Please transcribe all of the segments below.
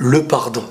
le pardon.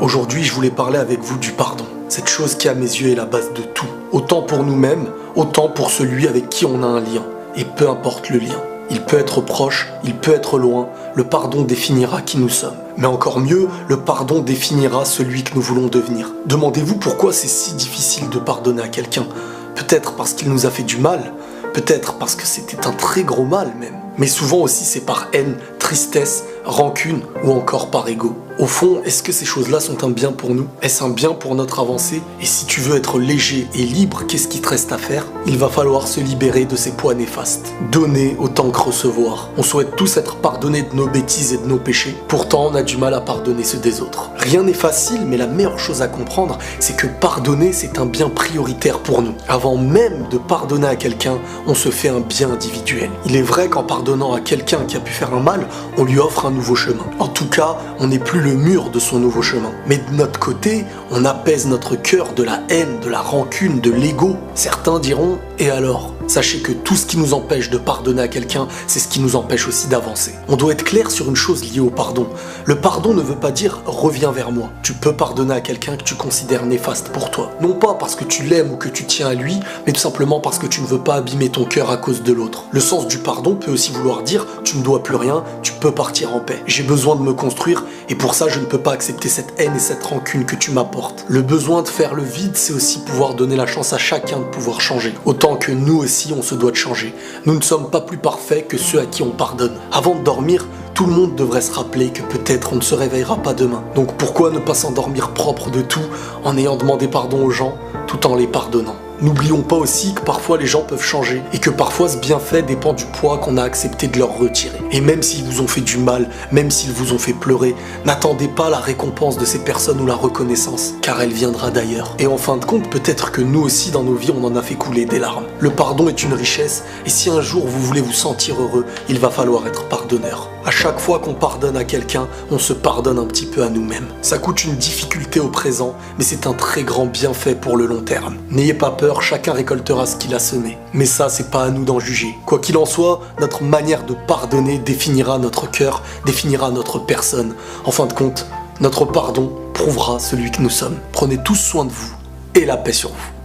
Aujourd'hui, je voulais parler avec vous du pardon. Cette chose qui, à mes yeux, est la base de tout. Autant pour nous-mêmes, autant pour celui avec qui on a un lien. Et peu importe le lien. Il peut être proche, il peut être loin, le pardon définira qui nous sommes. Mais encore mieux, le pardon définira celui que nous voulons devenir. Demandez-vous pourquoi c'est si difficile de pardonner à quelqu'un. Peut-être parce qu'il nous a fait du mal, peut-être parce que c'était un très gros mal même. Mais souvent aussi c'est par haine, tristesse, rancune ou encore par ego. Au fond, est-ce que ces choses-là sont un bien pour nous? Est-ce un bien pour notre avancée? Et si tu veux être léger et libre, qu'est-ce qui te reste à faire? Il va falloir se libérer de ces poids néfastes. Donner autant que recevoir. On souhaite tous être pardonnés de nos bêtises et de nos péchés. Pourtant, on a du mal à pardonner ceux des autres. Rien n'est facile, mais la meilleure chose à comprendre, c'est que pardonner, c'est un bien prioritaire pour nous. Avant même de pardonner à quelqu'un, on se fait un bien individuel. Il est vrai qu'en pardonnant à quelqu'un qui a pu faire un mal, on lui offre un nouveau chemin. En tout cas, on n'est plus le mur de son nouveau chemin. Mais de notre côté, on apaise notre cœur de la haine, de la rancune, de l'ego. Certains diront, et alors? Sachez que tout ce qui nous empêche de pardonner à quelqu'un, c'est ce qui nous empêche aussi d'avancer. On doit être clair sur une chose liée au pardon. Le pardon ne veut pas dire « reviens vers moi ». Tu peux pardonner à quelqu'un que tu considères néfaste pour toi. Non pas parce que tu l'aimes ou que tu tiens à lui, mais tout simplement parce que tu ne veux pas abîmer ton cœur à cause de l'autre. Le sens du pardon peut aussi vouloir dire « tu ne dois plus rien, tu peux partir en paix. J'ai besoin de me construire et pour ça je ne peux pas accepter cette haine et cette rancune que tu m'apportes. » Le besoin de faire le vide, c'est aussi pouvoir donner la chance à chacun de pouvoir changer. Autant que nous aussi, on se doit de changer. Nous ne sommes pas plus parfaits que ceux à qui on pardonne. Avant de dormir, tout le monde devrait se rappeler que peut-être on ne se réveillera pas demain. Donc pourquoi ne pas s'endormir propre de tout en ayant demandé pardon aux gens tout en les pardonnant? N'oublions pas aussi que parfois les gens peuvent changer et que parfois ce bienfait dépend du poids qu'on a accepté de leur retirer. Et même s'ils vous ont fait du mal, même s'ils vous ont fait pleurer, n'attendez pas la récompense de ces personnes ou la reconnaissance, car elle viendra d'ailleurs. Et en fin de compte, peut-être que nous aussi dans nos vies on en a fait couler des larmes. Le pardon est une richesse et si un jour vous voulez vous sentir heureux, il va falloir être pardonneur. À chaque fois qu'on pardonne à quelqu'un, on se pardonne un petit peu à nous-mêmes. Ça coûte une difficulté au présent, mais c'est un très grand bienfait pour le long terme. N'ayez pas peur, chacun récoltera ce qu'il a semé. Mais ça, c'est pas à nous d'en juger. Quoi qu'il en soit, notre manière de pardonner définira notre cœur, définira notre personne. En fin de compte, notre pardon prouvera celui que nous sommes. Prenez tous soin de vous et la paix sur vous.